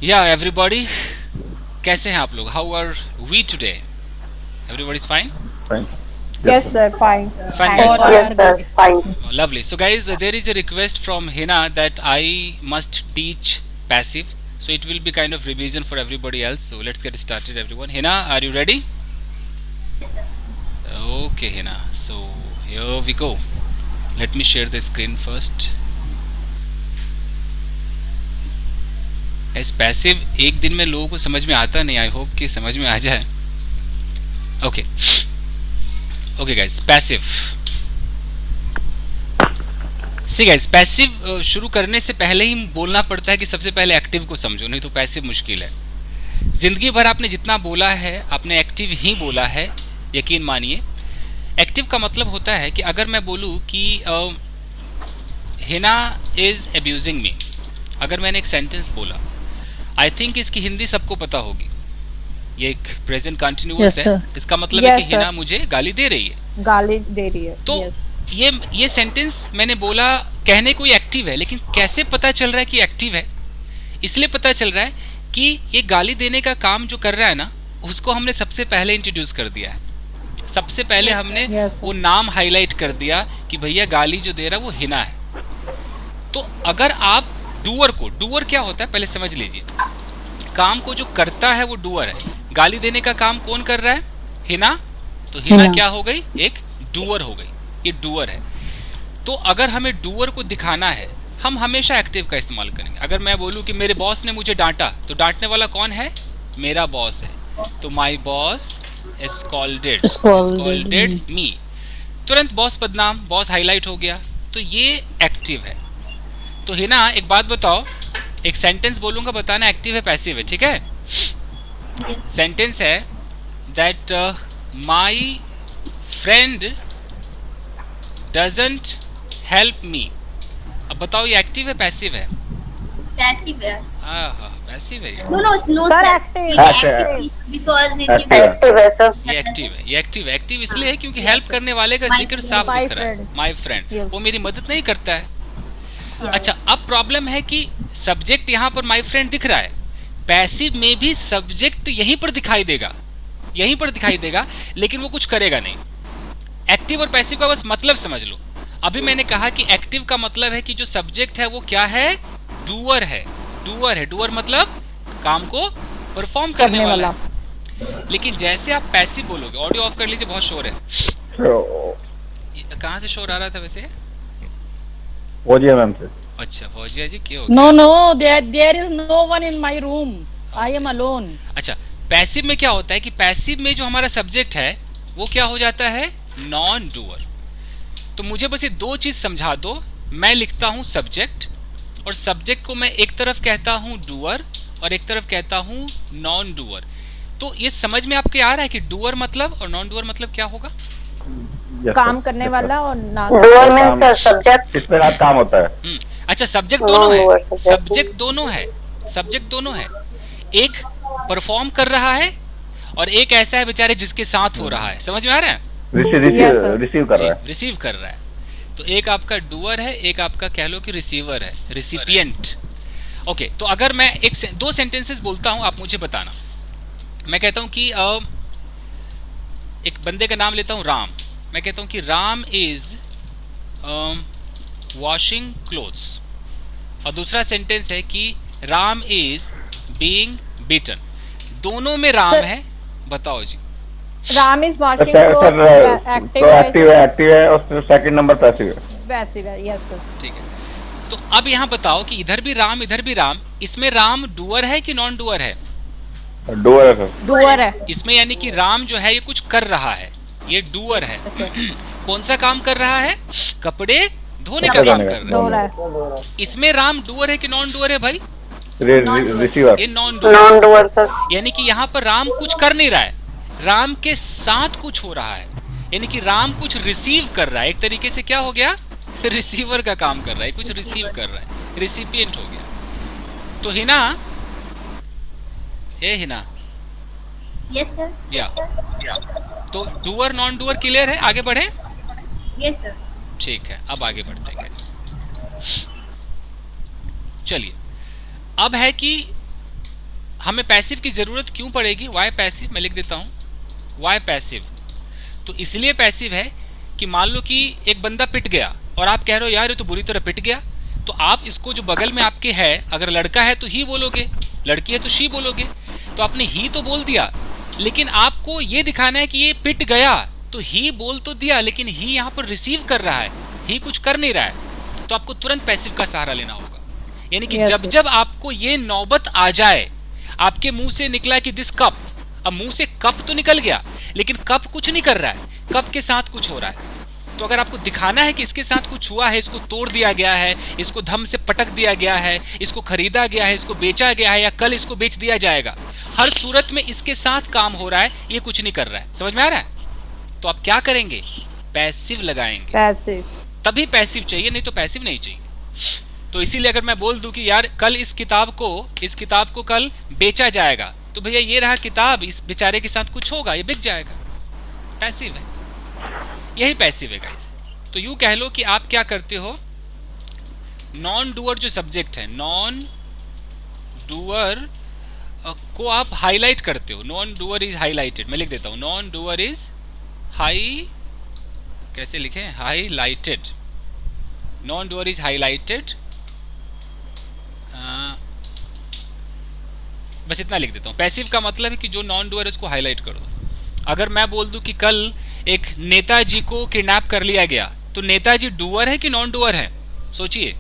या एवरीबॉडी, कैसे हैं आप लोग? How are we today? Everybody is fine? Fine. Yes, sir. Fine. Fine, Thanks. guys. Yes, sir. Fine. Lovely. So, guys, there is a request from Hina that I must teach passive. So, it will be kind of revision for everybody else. So, let's get started, everyone. Hina, are you ready? Okay, Hina. So, here we go. Let me share the screen first. Passive एक दिन में लोगों को समझ में आता नहीं. I hope कि समझ में आ जाए. Okay okay guys, passive. See guys, passive शुरू करने से पहले ही बोलना पड़ता है कि सबसे पहले एक्टिव को समझो, नहीं तो पैसिव मुश्किल है. जिंदगी भर आपने जितना बोला है आपने एक्टिव ही बोला है, यकीन मानिए. एक्टिव का मतलब होता है कि अगर मैं बोलूँ कि हिना इज अब्यूजिंग मी, अगर मैंने एक सेंटेंस बोला, आई थिंक इसकी हिंदी सबको पता होगी. ये एक प्रेजेंट कंटिन्यूअस है. इसका मतलब है कि हिना मुझे गाली दे रही है. गाली दे रही है. तो ये सेंटेंस मैंने बोला, कहने कोई एक्टिव है, लेकिन कैसे पता चल रहा है कि एक्टिव है? इसलिए पता चल रहा है कि ये गाली देने का काम जो कर रहा है ना, उसको हमने सबसे पहले इंट्रोड्यूस कर दिया है. सबसे पहले हमने वो नाम हाईलाइट कर दिया कि भैया गाली जो दे रहा है वो हिना है. तो अगर आप डूअर क्या होता है पहले समझ लीजिए. काम को जो करता है वो डूअर है. गाली देने का काम कौन कर रहा है? हिना. तो हिना क्या हो गई? एक डूअर हो गई. ये डूअर है. तो अगर हमें डूअर को दिखाना है, हम हमेशा एक्टिव का इस्तेमाल करेंगे. अगर मैं बोलूं कि मेरे बॉस ने मुझे डांटा, तो डांटने वाला कौन है? मेरा बॉस है. तो माई बॉस स्कॉल्डेड मी. तुरंत बॉस बदनाम, बॉस हाईलाइट हो गया. तो ये एक्टिव है. तो हिना एक बात बताओ, एक सेंटेंस बोलूंगा, बताना एक्टिव है पैसिव है, ठीक है? सेंटेंस है that my friend doesn't help me. अब बताओ ये एक्टिव है पैसिव है? Passive है. हाँ, पैसिव है. No, Sir, sir. active. Active. Because it Active है sir. ये एक्टिव है. ये एक्टिव इसलिए है क्योंकि हेल्प करने वाले का जिक्र साफ दिख रहा है. माई फ्रेंड, वो मेरी मदद नहीं करता है. अच्छा, अब प्रॉब्लम है कि सब्जेक्ट यहाँ पर माई फ्रेंड दिख रहा है. पैसिव में भी सब्जेक्ट यहीं पर दिखाई देगा, लेकिन वो कुछ करेगा नहीं. एक्टिव और पैसिव का बस मतलब समझ लो. अभी मैंने कहा कि एक्टिव का मतलब है कि जो सब्जेक्ट है वो क्या है? डूअर है. डूअर मतलब काम को परफॉर्म करने वाला. लेकिन जैसे आप पैसिव बोलोगे, ऑडियो ऑफ कर लीजिए, बहुत शोर है. कहाँ से शोर आ रहा था वैसे? फौजिया मैम से. अच्छा, फौजिया जी क्यों? No, there is no one in my room. I am alone. अच्छा, पैसिव में क्या होता है कि पैसिव में जो हमारा सब्जेक्ट है वो क्या हो जाता है? Non doer. तो मुझे बस ये दो चीज समझा दो. मैं लिखता हूँ सब्जेक्ट, और सब्जेक्ट को मैं एक तरफ कहता हूँ डूअर और एक तरफ कहता हूँ नॉन डूअर. तो ये समझ में आपके आ रहा है कि डूअर मतलब और नॉन डूअर मतलब क्या होगा? काम करने वाला और ना. Doer means subject. इसमें रात काम होता है. अच्छा, सब्जेक्ट दोनों है. एक परफॉर्म कर रहा है और एक ऐसा है बेचारे जिसके साथ हो रहा है. समझ में आ रहा है? रिसीव कर रहा है. तो एक आपका डूअर है, एक आपका कह लो कि रिसीवर है, रिसिपिएंट. ओके, तो अगर मैं दो सेंटेंसेस बोलता हूं, आप मुझे बताना. मैं कहता हूं कि एक बंदे का नाम लेता हूं राम. मैं कहता हूं कि राम इज वॉशिंग क्लोथ्स. और दूसरा सेंटेंस है कि राम इज बीइंग बीटन. दोनों में राम है. बताओ जी. राम इज वॉशिंग एक्टिव है और सेकंड नंबर पैसिव है. Yes sir. ठीक है. तो अब यहाँ बताओ कि इधर भी राम, इसमें राम डूअर है कि नॉन डूअर है? डूअर है. इसमें यानी कि राम जो है ये कुछ कर रहा है, ये डूअर है. कौन सा काम कर रहा है? कपड़े धोने का काम कर रहा है. इसमें राम डूअर है कि नॉन डूअर है भाई? रिसीवर. ये नॉन डूअर सर. यानी कि यहाँ पर राम कुछ कर नहीं रहा है, राम के साथ कुछ हो रहा है. यानी कि राम कुछ रिसीव कर रहा है. एक तरीके से क्या हो गया? रिसीवर का काम कर रहा है, कुछ रिसीव कर रहा है, रिसिपिएंट हो गया. तो हिना, हिना. Yes sir. या तो डूअर नॉन डूअर क्लियर है? आगे बढ़े? Yes sir. ठीक है, अब आगे बढ़ते हैं. चलिए, अब है कि हमें पैसिव की ज़रूरत क्यों पड़ेगी? वाई पैसिव, मैं लिख देता हूँ वाई पैसिव। तो इसलिए पैसिव है कि मान लो कि एक बंदा पिट गया और आप कह रहे हो यार ये तो बुरी तरह पिट गया, तो आप इसको जो बगल में आपके है, अगर लड़का है तो ही बोलोगे, लड़की है तो शी बोलोगे। तो आपने ही तो बोल दिया, लेकिन आपको ये दिखाना है कि ये पिट गया, तो ही बोल तो दिया लेकिन ही यहाँ पर रिसीव कर रहा है, ही कुछ कर नहीं रहा है, तो आपको तुरंत पैसिव का सहारा लेना होगा। यानी कि जब जब आपको ये नौबत आ जाए, आपके मुंह से निकला कि दिस कप, अब मुंह से कप तो निकल गया लेकिन कप कुछ नहीं कर रहा है, कप के साथ कुछ हो रहा है। तो अगर आपको दिखाना है कि इसके साथ कुछ हुआ है, इसको तोड़ दिया गया है, इसको धम से पटक दिया गया है, इसको खरीदा गया है, इसको बेचा गया है या कल इसको बेच दिया जाएगा, हर सूरत में इसके साथ काम हो रहा है, ये कुछ नहीं कर रहा है। समझ में आ रहा है? तो आप क्या करेंगे? पैसिव लगाएंगे। पैसिव, तभी पैसिव चाहिए, नहीं तो पैसिव नहीं चाहिए। तो इसीलिए अगर मैं बोल दूं कि यार कल इस किताब को कल बेचा जाएगा, तो भैया ये रहा किताब, इस बेचारे के साथ कुछ होगा, ये बिक जाएगा, पैसिव है। यही पैसिव है गाइस। तो यूं कह लो कि आप क्या करते हो, नॉन डूअर जो सब्जेक्ट है, नॉन डूअर को आप हाईलाइट करते हो। नॉन डूअर इज हाईलाइटेड, मैं लिख देता हूं नॉन डूअर इज कैसे लिखें, highlighted. Non doer is highlighted, बस इतना लिख देता हूँ। पैसिव का मतलब है कि जो नॉन डूअर है उसको हाईलाइट कर दो। अगर मैं बोल दूं कि कल एक नेताजी को किडनैप कर लिया गया, तो नेताजी डूअर है कि नॉन डूअर है? सोचिए,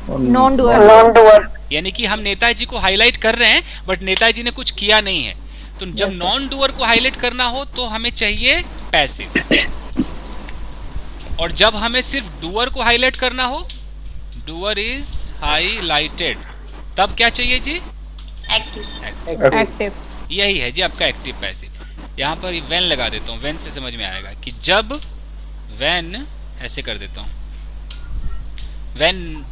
नॉन डूअर। यानी कि हम नेताजी को हाईलाइट कर रहे हैं बट नेताजी ने कुछ किया नहीं है। तो जब नॉन डूअर को हाईलाइट करना हो तो हमें चाहिए पैसिव, और जब हमें सिर्फ डूअर को हाईलाइट करना हो, डूअर इज हाईलाइटेड, तब क्या चाहिए जी? एक्टिव। यही है जी आपका एक्टिव पैसिव। यहाँ पर वेन लगा देता हूँ, वेन से समझ में आएगा कि जब, वेन ऐसे कर देता हूँ, when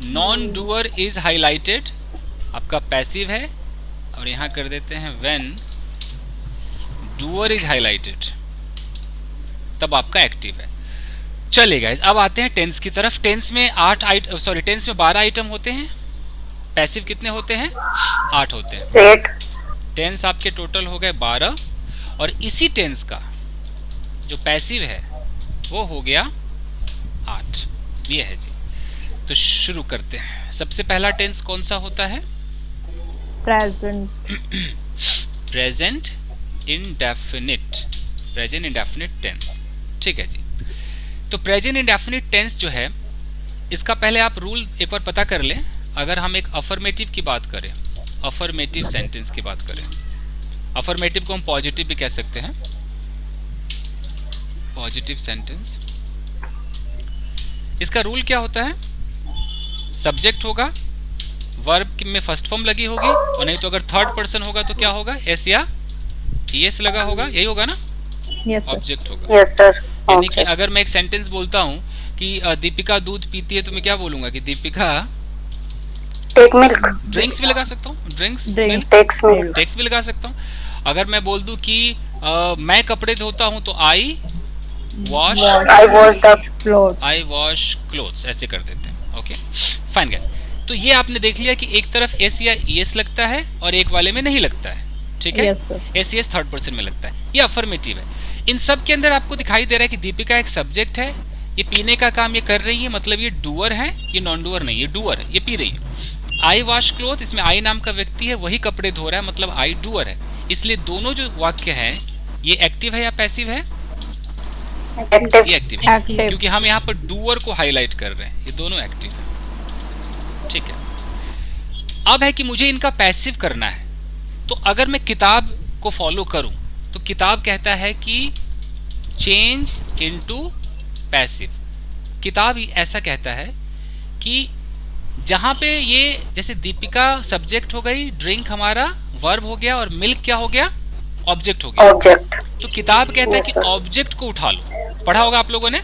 non doer is highlighted आपका पैसिव है, और यहाँ कर देते हैं वेन डूअर इज हाईलाइटेड, तब आपका एक्टिव है। चलेगा, अब आते हैं टेंस की तरफ। टेंस में 12 आइटम होते हैं। पैसिव कितने होते हैं? 8 होते हैं। टेंस आपके टोटल हो गए 12, और इसी टेंस का जो पैसिव है वो हो गया 8। ये है जी। तो शुरू करते हैं। सबसे पहला टेंस कौन सा होता है? Present. Present indefinite, present indefinite tense. ठीक है जी। तो प्रेजेंट इंडेफिनिट टेंस जो है, इसका पहले आप रूल एक बार पता कर लें। अगर हम एक अफर्मेटिव की बात करें, अफर्मेटिव सेंटेंस की बात करें, अफर्मेटिव को हम पॉजिटिव भी कह सकते हैं, पॉजिटिव सेंटेंस। इसका रूल क्या होता है? सब्जेक्ट होगा, वर्ब में फर्स्ट फॉर्म लगी होगी, और नहीं तो अगर थर्ड पर्सन होगा तो क्या होगा? एस या ईएस लगा होगा, यही होगा ना? ऑब्जेक्ट होगा। Yes sir. यानी कि अगर मैं एक सेंटेंस बोलता हूँ कि दीपिका दूध पीती है, तो मैं क्या बोलूंगा कि दीपिका टेक मिल्क। ड्रिंक्स भी लगा सकता हूँ, ड्रिंक्स टेक्स मिल्क। टेक्स भी लगा सकता हूँ। अगर मैं बोल दूं कि मैं कपड़े धोता हूँ, तो आई वॉश क्लोथ्स, ऐसे कर देते हैं। Okay fine guys. तो ये आपने देख लिया कि एक तरफ एस या ईएस लगता है और एक वाले में नहीं लगता है। ठीक है, एस ईएस थर्ड पर्सन में लगता है। ये अफर्मेटिव है। इन सब के अंदर आपको दिखाई दे रहा है कि दीपिका एक सब्जेक्ट है, ये पीने का काम ये कर रही है, मतलब ये डूअर है, ये नॉन डूअर नहीं, ये डूअर है, ये पी रही है। आई वॉश क्लोथ, इसमें आई नाम का व्यक्ति है, वही कपड़े धो रहा है, मतलब आई डूअर है। इसलिए दोनों जो वाक्य हैं ये एक्टिव है या पैसिव है? ये एक्टिव है, क्योंकि हम यहाँ पर डूअर को हाईलाइट कर रहे हैं। ये दोनों एक्टिव है। ठीक है, अब है कि मुझे इनका पैसिव करना है। तो अगर मैं किताब को फॉलो करूं तो किताब कहता है कि चेंज इनटू पैसिव। किताब ऐसा कहता है कि जहां पे ये, जैसे दीपिका सब्जेक्ट हो गई, ड्रिंक हमारा वर्ब हो गया, और मिल्क क्या हो गया? ऑब्जेक्ट हो गया। तो किताब कहता है कि ऑब्जेक्ट को उठा लो। पढ़ा होगा आप लोगों ने।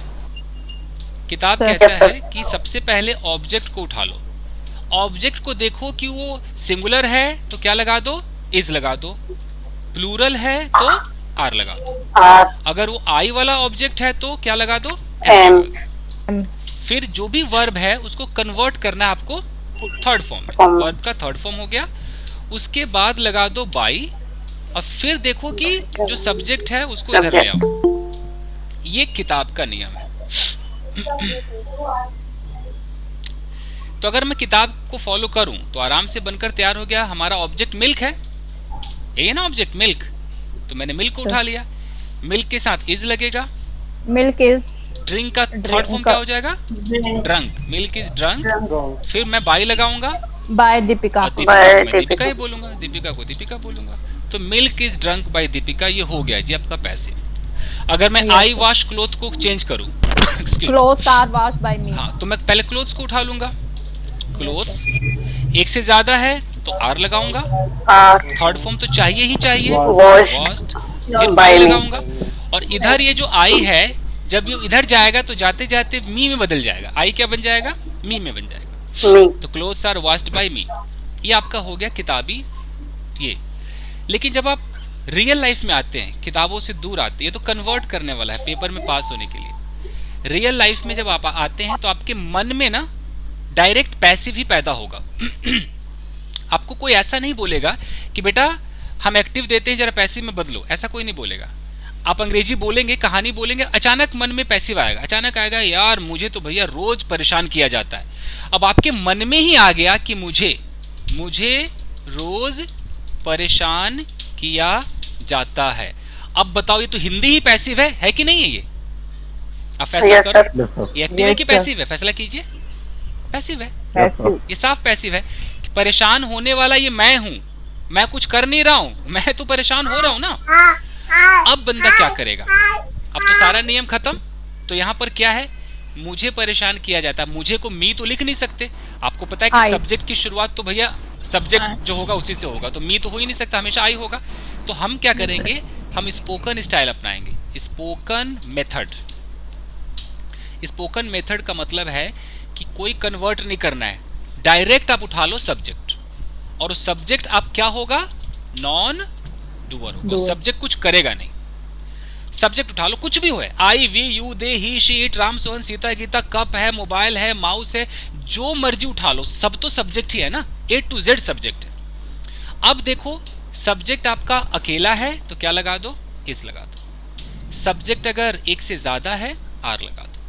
किताब कहता है कि सबसे पहले ऑब्जेक्ट को उठा लो। ऑब्जेक्ट को देखो कि वो सिंगुलर है तो क्या लगा दो? इज लगा दो। प्लूरल है तो आर लगा दो। अगर वो आई वाला ऑब्जेक्ट है तो क्या लगा दो? एम। फिर जो भी वर्ब है उसको कन्वर्ट करना है आपको थर्ड फॉर्म में। वर्ब का थर्ड फॉर्म हो गया, उसके बाद लगा दो बाई, और फिर देखो कि जो सब्जेक्ट है उसको इधर ले आओ। ये किताब का नियम है। तो अगर मैं किताब को फॉलो करूं तो आराम से बनकर तैयार हो गया। हमारा ऑब्जेक्ट मिल्क है, यही है ना ऑब्जेक्ट मिल्क, तो मैंने मिल्क को उठा लिया। मिल्क के साथ इज लगेगा। मिल्क इज ड्रिंक का थर्ड फॉर्म क्या हो जाएगा? ड्रंक। Milk is drunk. फिर मैं बाई लगाऊंगा, बाय दीपिका। दीपिका ही बोलूंगा, दीपिका को दीपिका बोलूंगा। तो milk is drunk by Deepika, ये हो गया जी आपका पैसिव। अगर मैं आई वॉश क्लोथ को चेंज करूं, क्लोथ्स आर वॉश बाय मी, हाँ, तो मैं पहले क्लोथ्स को उठा लूंगा। क्लोथ्स एक से ज्यादा है तो आर लगाऊंगा। थर्ड फॉर्म तो चाहिए ही चाहिए, वॉश्ड, फिर बाई लगाऊंगा। और इधर ये जो आई है, जब ये इधर जाएगा तो जाते जाते मी में बदल जाएगा। आई क्या बन जाएगा? मी में बन जाएगा। तो क्लोथ्स आर वॉश्ड बाय मी, ये आपका हो गया किताबी ये। लेकिन जब आप रियल लाइफ में आते हैं, किताबों से दूर आते हैं, ये तो कन्वर्ट करने वाला है पेपर में पास होने के लिए। रियल लाइफ में जब आप आते हैं तो आपके मन में ना डायरेक्ट पैसिव ही पैदा होगा। आपको कोई ऐसा नहीं बोलेगा कि बेटा हम एक्टिव देते हैं जरा पैसिव में बदलो, ऐसा कोई नहीं बोलेगा। आप अंग्रेजी बोलेंगे, कहानी बोलेंगे, अचानक मन में पैसिव आएगा। अचानक आएगा यार मुझे तो भैया रोज परेशान किया जाता है। अब आपके मन में ही आ गया कि मुझे रोज परेशान किया जाता है। अब बताओ ये तो हिंदी ही पैसिव है कि नहीं है? ये आप फैसला करो, ये एक्टिव है कि पैसिव है? फैसला कीजिए। पैसिव है, ये साफ पैसिव है। परेशान होने वाला ये मैं हूं, मैं कुछ कर नहीं रहा हूं, मैं तो परेशान हो रहा हूं ना। अब बंदा क्या करेगा? अब तो सारा नियम खत्म। तो यहाँ पर क्या है? मुझे परेशान किया जाता है। मुझे को मी तो लिख नहीं सकते। आपको पता है कि सब्जेक्ट की शुरुआत तो भैया सब्जेक्ट जो होगा उसी से होगा, तो मी तो हो ही नहीं सकता, हमेशा आई होगा। तो हम क्या करेंगे? हम स्पोकन स्टाइल अपनाएंगे, स्पोकन मेथड। स्पोकन मेथड का मतलब है कि कोई कन्वर्ट नहीं करना है, डायरेक्ट आप उठा लो सब्जेक्ट, और उस सब्जेक्ट आप क्या होगा? नॉन डूअर होगा। सब्जेक्ट कुछ करेगा नहीं। सब्जेक्ट उठा लो, कुछ भी हो, I we you they he she it Ram Sohan Sita Gita, cup है, मोबाइल है, माउस है, जो मर्जी उठा लो, सब तो सब्जेक्ट ही है ना। A to Z सब्जेक्ट है। अब देखो सब्जेक्ट आपका अकेला है तो क्या लगा दो? इस लगा दो। सब्जेक्ट अगर एक से ज्यादा है आर लगा दो।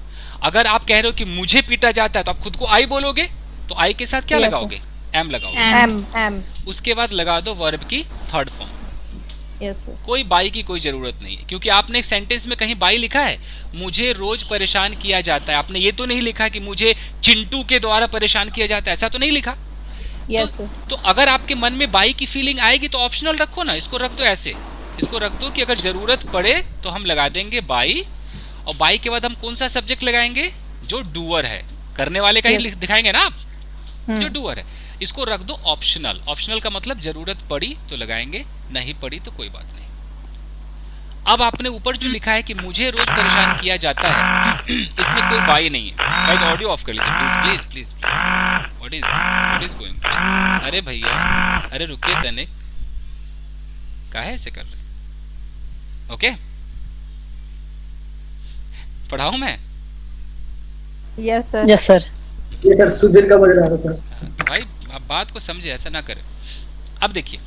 अगर आप कह रहे हो कि मुझे पीटा जाता है तो आप खुद को आई बोलोगे, तो आई के साथ क्या लगाओगे? एम लगाओगे। एम। उसके बाद लगा दो वर्ब की थर्ड फॉर्म। कोई बाई की कोई जरूरत नहीं है, क्योंकि आपने एक सेंटेंस में कहीं बाई लिखा है? मुझे रोज परेशान किया जाता है। आपने ये तो नहीं लिखा कि मुझे चिंटू के द्वारा परेशान किया जाता है, ऐसा तो नहीं लिखा। तो अगर आपके मन में बाई की फीलिंग आएगी तो ऑप्शनल रखो ना, इसको रख दो ऐसे, इसको रख दो कि अगर जरूरत पड़े तो हम लगा देंगे बाई, और बाई के बाद हम कौन सा सब्जेक्ट लगाएंगे? जो डूअर है, करने वाले का ही दिखाएंगे ना आप, जो डूअर है। इसको रख दो ऑप्शनल। ऑप्शनल का मतलब जरूरत पड़ी तो लगाएंगे, नहीं पड़ी तो कोई बात नहीं। अब आपने ऊपर जो लिखा है कि मुझे रोज परेशान किया जाता है, इसमें कोई बाई नहीं है। गाइस ऑडियो ऑफ कर लीजिए please please please please. What is going? अरे भैया, अरे रुकिए तनिक, काहे ऐसे कर रहे? ओके, पढ़ाऊं मैं? Yes sir. Yes sir. ये सर सुधीर का बज रहा था सर। भाई आप बात को समझे, ऐसा ना करें। अब देखिए,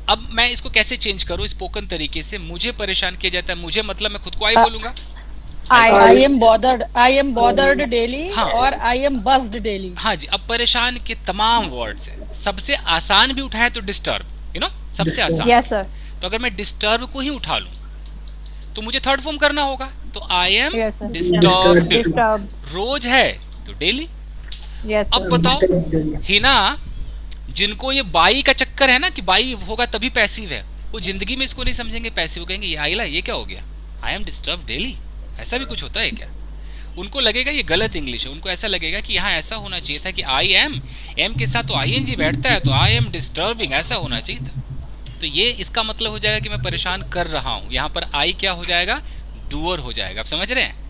अब मैं इसको कैसे चेंज करूं स्पोकन तरीके से? मुझे परेशान किया जाता है, मुझे मतलब मैं खुद को आई बोलूंगा। I am bothered daily और I am buzzed daily। हाँ जी। अब परेशान के तमाम वर्ड्स हैं। सबसे आसान भी उठाए तो डिस्टर्ब, यू नो, सबसे आसान। Yes sir. तो अगर मैं डिस्टर्ब को ही उठा लूं तो मुझे थर्ड फॉर्म करना होगा। तो आई एम डिस्टर्ब्ड। रोज है तो डेली। अब बताओ हिना, जिनको ये बाई का चक्कर है ना कि बाई होगा तभी पैसिव है, वो जिंदगी में इसको नहीं समझेंगे पैसिव, कहेंगे ये आइला ये क्या हो गया? आई एम डिस्टर्ब डेली, ऐसा भी कुछ होता है क्या? उनको लगेगा ये गलत इंग्लिश है। उनको ऐसा लगेगा कि यहाँ ऐसा होना चाहिए था कि आई एम, एम के साथ तो ING बैठता है, तो आई एम डिस्टर्बिंग ऐसा होना चाहिए था। तो ये इसका मतलब हो जाएगा कि मैं परेशान कर रहा हूँ। यहाँ पर आई क्या हो जाएगा? डूअर हो जाएगा। आप समझ रहे हैं?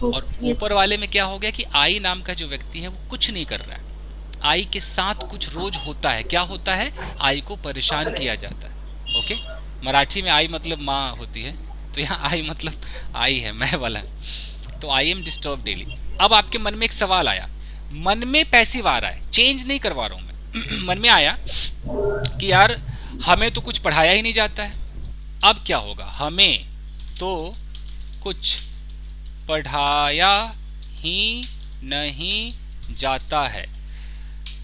और ऊपर वाले में क्या हो गया कि आई नाम का जो व्यक्ति है वो कुछ नहीं कर रहा है। आई के साथ कुछ रोज होता है। क्या होता है? आई को परेशान किया जाता है। ओके, मराठी में आई मतलब माँ होती है, तो यहाँ आई मतलब आई है, मैं वाला। तो आई एम डिस्टर्ब डेली। अब आपके मन में एक सवाल आया, मन में पैसिव आ रहा है, चेंज नहीं करवा रहा हूँ मैं मन में आया कि यार हमें तो कुछ पढ़ाया ही नहीं जाता है। अब क्या होगा, हमें तो कुछ पढ़ाया ही नहीं जाता है।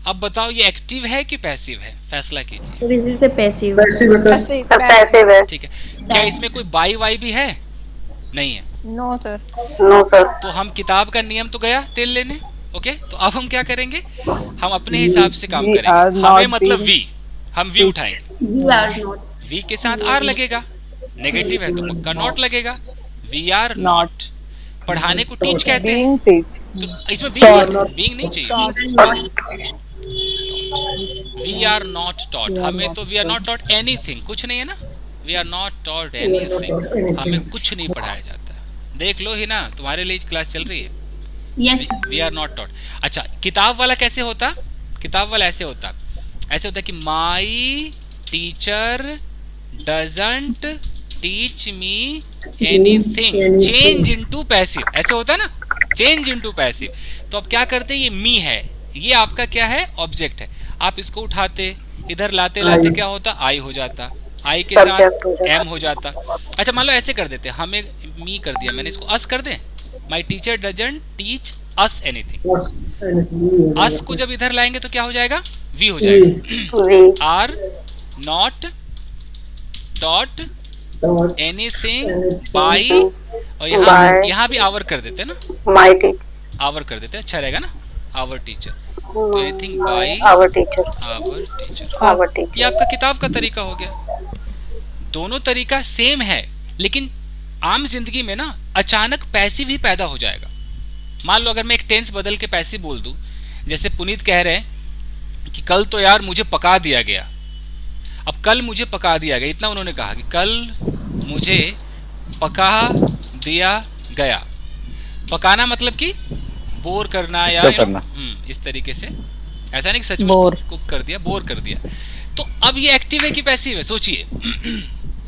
अब बताओ ये एक्टिव है कि पैसिव है, फैसला कीजिए। This is a passive. Passive है सर। पैसिव है। ठीक है, क्या इसमें कोई बाई वाई भी है? नहीं है। No sir. No sir. तो हम किताब का नियम तो गया तेल लेने। ओके, तो अब हम क्या करेंगे, हम अपने हिसाब से काम करेंगे। हमें मतलब वी, हम वी उठाएंगे। We are not. वी के साथ आर लगेगा, नेगेटिव है तो पक्का नॉट लगेगा। We are not. पढ़ाने को टीच कहते हैं, तो इसमें बीइंग नहीं चाहिए। वी आर नॉट टॉट, हमें तो we are not taught anything, कुछ नहीं है ना। We are not taught anything, हमें कुछ नहीं पढ़ाया जाता है। देख लो ही ना, तुम्हारे लिए क्लास चल रही है। Yes. We are not taught. अच्छा, किताब वाला कैसे होता? किताब वाला ऐसे होता, ऐसे होता कि माई teacher doesn't teach me anything, change into passive, ऐसे होता ना, चेंज इनटू पैसिव। तो अब क्या करते, ये मी है, ये आपका क्या है, ऑब्जेक्ट है। आप इसको उठाते, इधर लाते लाते क्या होता, आई हो जाता, आई के साथ एम हो जाता। अच्छा मान लो ऐसे कर देते, हमें मी कर दिया मैंने, इसको अस कर दें, my teacher doesn't teach us anything. Us को जब इधर लाएंगे तो क्या हो जाएगा, वी हो जाएगा। Are not taught anything by, और यहाँ भी आवर कर देते ना, माय टीचर। आवर कर देते, अच्छा रहेगा ना, आवर टीचर। तो anything by our teacher. Our teacher, our teacher. ये आपका किताब का तरीका हो गया। दोनों तरीका सेम है, लेकिन आम जिंदगी में ना अचानक पैसिव ही पैदा हो जाएगा। मान लो अगर मैं एक टेंस बदल के पैसिव बोल दूं, जैसे पुनीत कह रहे हैं कि कल तो यार मुझे पका दिया गया। अब कल मुझे पका दिया गया, इतना उन्होंने कहा कि कल मुझे पका दिया गया। पकाना मतलब कि बोर करना या करना। इस तरीके से, ऐसा नहीं कि सचमुच कुक कर दिया, बोर कर दिया। तो अब ये एक्टिव है कि पैसिव है, सोचिए।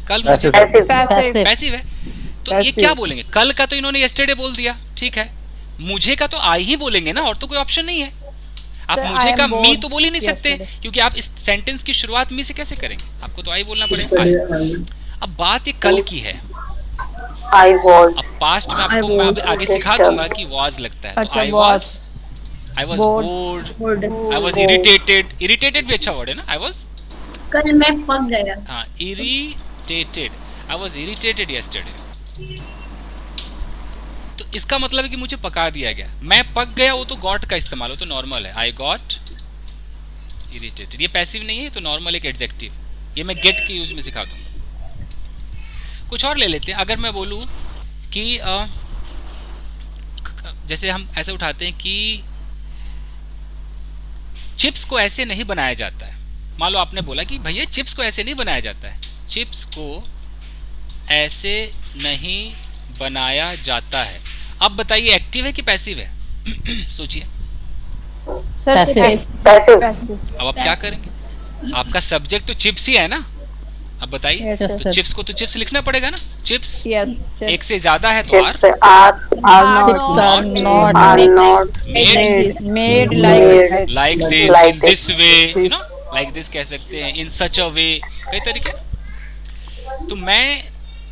कल मुझे पैसिव है, तो ये क्या बोलेंगे, कल का तो इन्होंने यस्टरडे बोल दिया, ठीक है, मुझे का तो आई ही बोलेंगे ना, और तो कोई ऑप्शन नहीं है। आप मुझे का मी तो बोल ही नहीं सकते, क्योंकि आप इस सेंटेंस की शुरुआत मी से कैसे करेंगे, आपको तो आई बोलना पड़ेगा। अब बात ये कल की है, आई वॉज। अब पास्ट में आपको मैं आगे सिखा दूंगा कि वॉज लगता है। तो I was bored, I was irritated, irritated भी अच्छा वर्ड है ना, आई वॉज, कल मैं पक गया। हाँ, irritated, I was irritated yesterday. तो इसका मतलब है कि मुझे पका दिया गया। मैं पक गया, वो तो गॉट का इस्तेमाल हो, तो नॉर्मल है, आई गॉट इरिटेटेड। ये पैसिव नहीं है, तो नॉर्मल एक एडजेक्टिव, ये मैं गेट के यूज में सिखा दूंगा। कुछ और ले लेते हैं। अगर मैं बोलूं कि जैसे हम ऐसे उठाते हैं कि चिप्स को ऐसे नहीं बनाया जाता है। मान लो आपने बोला कि भैया चिप्स को ऐसे नहीं बनाया जाता है, चिप्स को ऐसे नहीं बनाया जाता है। अब बताइए एक्टिव है कि पैसिव है? सोचिए। पैसिव। अब आप क्या करेंगे, आपका सब्जेक्ट तो चिप्स ही है ना। अब बताइए, तो चिप्स को तो चिप्स लिखना पड़ेगा ना, चिप्स एक से ज्यादा है तो made like this, in this way, you know, like this कह सकते हैं, in such a way, कई तरीके। तो मैं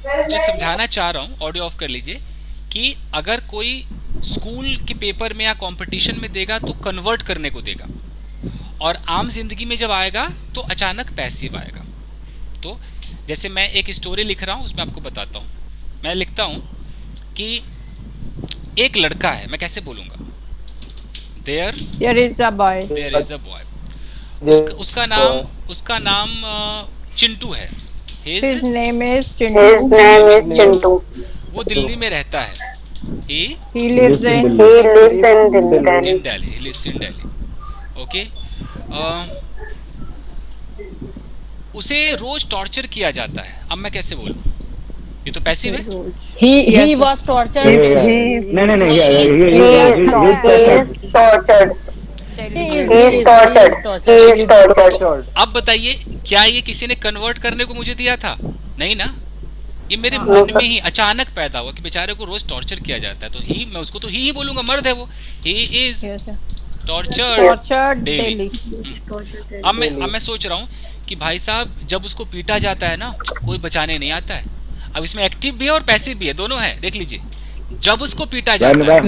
जो समझाना चाह रहा हूँ, ऑडियो ऑफ कर लीजिए, कि अगर कोई स्कूल के पेपर में या कंपटीशन में देगा तो कन्वर्ट करने को देगा, और आम जिंदगी में जब आएगा तो अचानक पैसिव आएगा। तो जैसे मैं एक स्टोरी लिख रहा हूँ, उसमें आपको बताता हूँ। मैं लिखता हूँ कि एक लड़का है, मैं कैसे बोलूँगा, देयर इज अ बॉय। उसका नाम चिंटू है। His name is Chintu. वो दिल्ली में रहता है। He lives in Delhi. Okay. उसे रोज टॉर्चर किया जाता है। अब मैं कैसे बोलूं, ये तो पैसिव है। He was tortured. नहीं, अब बताइए, क्या ये किसी ने कन्वर्ट करने को मुझे दिया था? नहीं ना, ये मेरे मन में ही अचानक पैदा हुआ कि बेचारे को रोज टॉर्चर किया जाता है। तो ही, मैं उसको तो ही बोलूंगा, मर्द है वो, he is tortured daily. daily. अब मैं सोच रहा हूँ कि भाई साहब जब उसको पीटा जाता है ना, कोई बचाने नहीं आता है। अब इसमें एक्टिव भी है और पैसिव भी है, दोनों है, देख लीजिए। जब उसको पीटा जाता है,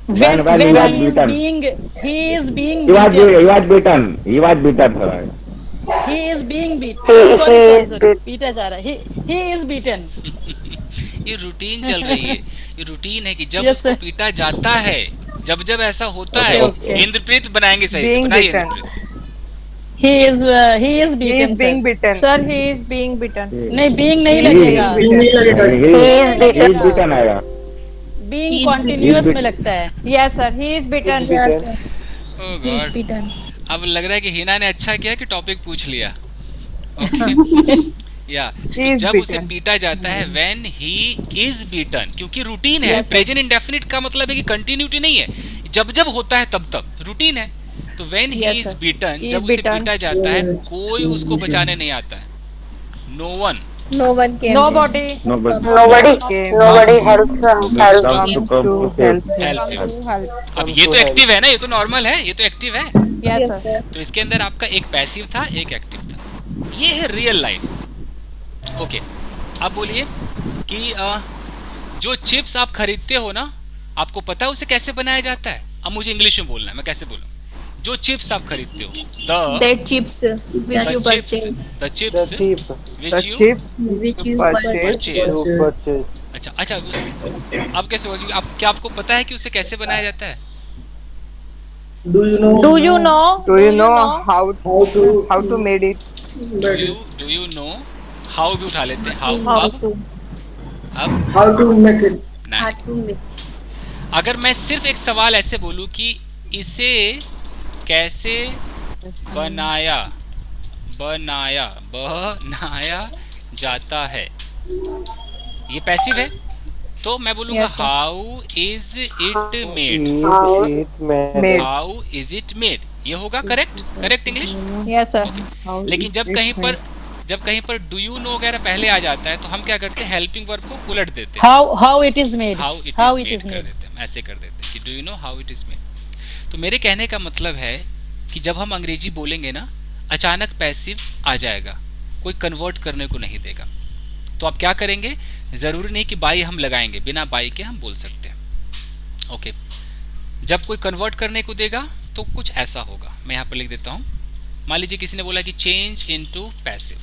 when he he was is beaten. being He was beaten. He was beaten, sir. he is being beaten. He Sorry, is sorry, पीटा जा रहा है, he is beaten. ये रूटीन चल रही है, ये रूटीन है कि जब Yes, उसको sir. पीटा जाता है, जब ऐसा होता है, okay. इंद्रप्रीत बनाएंगे सही से, Being बनाइए beaten. Inderpreet. he is He beaten, is being sir. beaten. Sir, he is being beaten. नहीं, being नहीं He- लगेगा, नहीं लगेगा। He is beaten आएगा। being He is continuous beaten. में लगता है. Yes, sir, he is beaten. Yes, sir. Oh He is God. beaten. अब लग रहा है कि हिना ने अच्छा किया कि टॉपिक पूछ लिया। ओके या He is जब उसे beaten. पीटा जाता है व्हेन ही इज बीटन, क्योंकि रूटीन है। Yes, sir. प्रेजेंट इंडेफिनिट का मतलब है कि कंटिन्यूटी नहीं है, जब होता है तब रूटीन है। तो when he Yes, is sir. Beaten, He जब is उसे beaten. पीटा जाता है, Yes. कोई उसको बचाने नहीं आता है। No one. No one came. Nobody Nobody helps Comes him. to to save. help him. Help come to help. अब ये तो एक्टिव है ना, ये तो नॉर्मल है, ये तो एक्टिव है। Yes, Yes, sir. sir. तो इसके अंदर आपका एक पैसिव था, एक एक्टिव था। ये है रियल लाइफ। ओके, अब बोलिए कि जो चिप्स आप खरीदते हो ना, आपको पता है उसे कैसे बनाया जाता है? अब मुझे इंग्लिश में बोलना है, मैं कैसे बोलूं? जो चिप्स आप खरीदते हो, That chips which you purchase. the chips The which you chips Which you purchase. purchase। अच्छा अब कैसे होगा? आप क्या आपको पता है कि उसे कैसे बनाया जाता है? Do you know? Do you know? Do you know how to make made it? Do you know how भी उठा लेते हैं, हाउ How अब to? How to make it? नहीं। Hard to make. अगर मैं सिर्फ एक सवाल ऐसे बोलूं कि इसे कैसे बनाया जाता है, ये पैसिव है। तो मैं बोलूंगा Yes, sir. How is it made, Made. How is it made, ये होगा करेक्ट इंग्लिश। Yes, sir. लेकिन जब कहीं पर डू यू नो वगैरह पहले आ जाता है, तो हम क्या करते हैं, हेल्पिंग वर्ब को उलट देते हैं, how it is made. How it is made कर देते हैं, ऐसे कर देते हैं कि do you know how it is made. तो मेरे कहने का मतलब है कि जब हम अंग्रेजी बोलेंगे ना, अचानक पैसिव आ जाएगा, कोई कन्वर्ट करने को नहीं देगा। तो आप क्या करेंगे, जरूरी नहीं कि बाई हम लगाएंगे, बिना बाई के हम बोल सकते हैं। ओके, जब कोई कन्वर्ट करने को देगा तो कुछ ऐसा होगा, मैं यहाँ पर लिख देता हूँ। मान लीजिए किसी ने बोला कि चेंज इनटू पैसिव,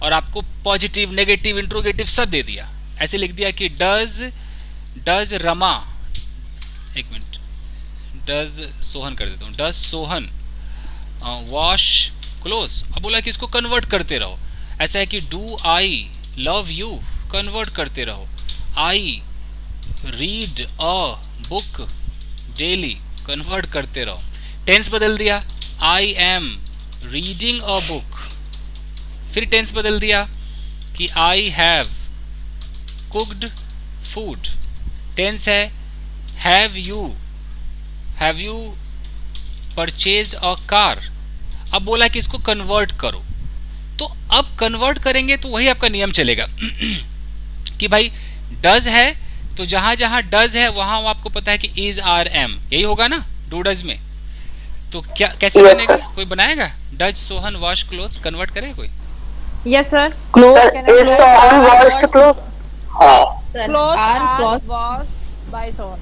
और आपको पॉजिटिव, नेगेटिव, इंट्रोगेटिव सब दे दिया। ऐसे लिख दिया कि डज रमा, एक मिनट, डज सोहन कर देता हूँ, डज सोहन वॉश क्लोथ्स। अब बोला कि इसको कन्वर्ट करते रहो। ऐसा है कि do I love you, convert करते रहो। I read a book daily, convert करते रहो। टेंस बदल दिया, I am reading a book. फिर टेंस बदल दिया कि I have cooked food. Tense है have you purchased a car. अब बोला कि इसको कन्वर्ट करो, तो अब कन्वर्ट करेंगे तो वही आपका नियम चलेगा कि भाई डज है, तो जहां जहां डज है वहां आपको पता है कि इज आर एम, यही होगा ना डू डज में। तो क्या कैसे Yes, बनेगा? sir. कोई बनाएगा? Does Sohan wash clothes, convert करेगा कोई? Yes, sir. Sir, is Sohan washed clothes? Sir, Clothes are are clothes washed by someone.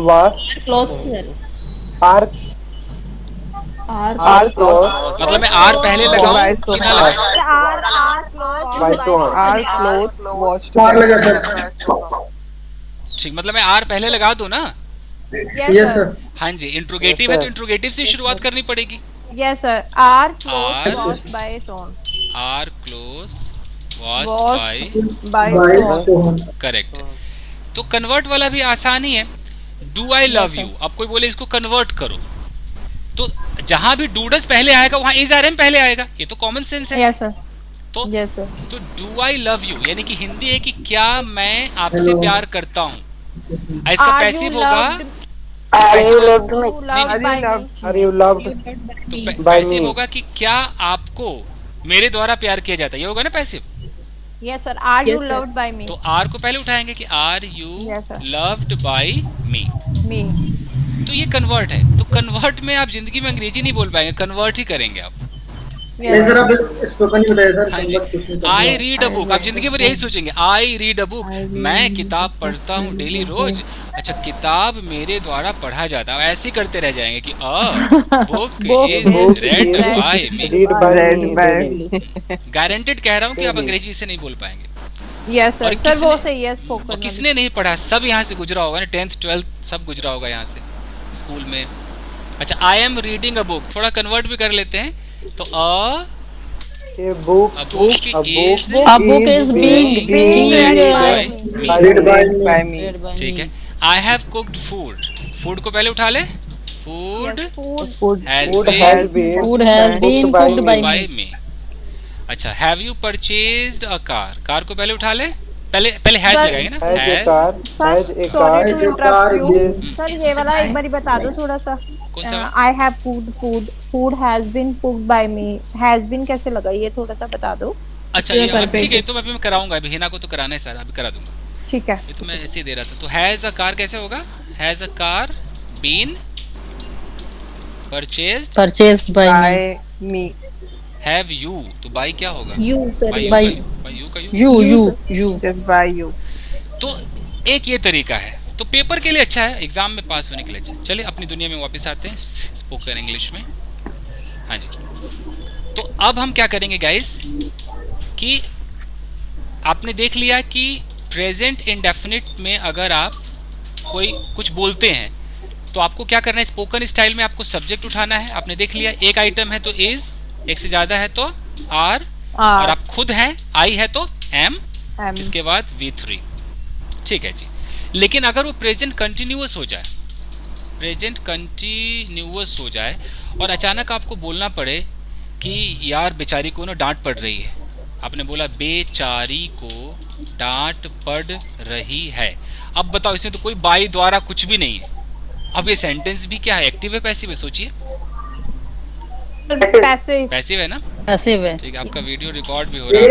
Wash clothes sir. are Are clothes मतलब मैं आर पहले लगाऊं By कि ना लगाऊं? Are clothes by someone. are clothes washed Car लगा by sir. ठीक, मतलब मैं आर पहले लगा दूं ना? Yes, sir. हाँ जी, इंट्रोगेटिव है Yes, तो sir. इंट्रोगेटिव से शुरुआत करनी पड़ेगी। Yes, sir. Are clothes Are washed by someone. Are close wash Washed by, by By someone. Sohan. Correct. तो कन्वर्ट वाला भी आसान ही है। डू आई लव यू, अब कोई बोले इसको कन्वर्ट करो, तो जहां भी डूडस पहले आएगा वहां इज आर एम पहले आएगा, ये तो कॉमन सेंस है। Yes, sir. तो Yes, sir. तो डू आई लव यू यानी कि हिंदी है कि क्या मैं आपसे Hello. प्यार करता हूँ। इसका Are you पैसिव होगा, loved? Are you loved me? You loved by me. Are you loved तो By पैसिव me. होगा कि क्या आपको मेरे द्वारा प्यार किया जाता है, ये होगा ना passive. Yes, sir. Are you Yes, sir. loved by me? तो आर को पहले उठाएंगे कि are you Yes, sir. Loved by me. Me. तो ये कन्वर्ट है, तो कन्वर्ट में आप जिंदगी में अंग्रेजी नहीं बोल पाएंगे, कन्वर्ट ही करेंगे आप। नहीं सर, आप स्पोकन ही बताइए सर। हाँ जी, आई रीड अ बुक, आप जिंदगी भर यही सोचेंगे, आई रीड अ बुक, मैं किताब पढ़ता हूँ डेली रोज। अच्छा, किताब मेरे द्वारा पढ़ा जाता है, ऐसे ही करते रह जाएंगे कि book is read by me. Guaranteed कह रहा हूँ कि आप अंग्रेजी से नहीं बोल पाएंगे। यस और सर, सर वो किसने- सही है स्पोकन। और किसने नहीं पढ़ा, सब यहाँ से गुजरा होगा ना, 10th 12th सब गुजरा होगा यहाँ से स्कूल में। अच्छा, आई एम रीडिंग अ बुक, थोड़ा कन्वर्ट भी कर लेते हैं, तो A book is being read by me। ठीक है। I have cooked food, food को पहले उठा ले, food has been Food has been cooked by by me। Me. अच्छा, have you purchased a car, car को पहले उठा ले, पहले पहले हैज लगाएंगे ना, has a has. car, has a car, sorry to interrupt you yes। Sir, ये वाला एक बार बता दो थोड़ा सा। कौन सा? I have cooked food, food has been cooked by me, has been कैसे लगा, ये थोड़ा सा बता दो। अच्छा, ये ठीक है, तो मैं अभी कराऊंगा, अभी हिना को तो कराना है सर, अभी करा दूंगा। ठीक है। ये तो मैं ऐसे ही दे रहा था। तो हैज अ कार कैसे होगा, has a car been purchased Purchased by me। Have you, तो बाय क्या होगा, You sir। By By- you का यू। You। तो एक ये तरीका है, तो पेपर के लिए अच्छा है, एग्जाम में पास होने के लिए अच्छा है। चलिए अपनी दुनिया में वापस आते हैं, स्पोकन इंग्लिश में। हाँ जी, तो अब हम क्या करेंगे गाइस कि आपने देख लिया कि प्रेजेंट इंडेफिनिट में अगर आप कोई कुछ बोलते हैं तो आपको क्या करना है, स्पोकन स्टाइल में आपको सब्जेक्ट उठाना है। आपने देख लिया, एक आइटम है तो इज, एक से ज्यादा है तो आर, और आप खुद हैं, आई है तो एम, इसके बाद V3। ठीक है जी। लेकिन अगर वो प्रेजेंट कंटिन्यूअस हो जाए, प्रेजेंट कंटिन्यूअस हो जाए और अचानक आपको बोलना पड़े कि यार बेचारी को ना डांट पड़ रही है, आपने बोला बेचारी को डांट पड़ रही है। अब बताओ, इसमें तो कोई बाई द्वारा कुछ भी नहीं है। अब ये सेंटेंस भी क्या है, एक्टिव है पैसिव है, सोचिए। पैसिव है ना, Passive है। ठीक है। आपका वीडियो रिकॉर्ड भी हो रहा है।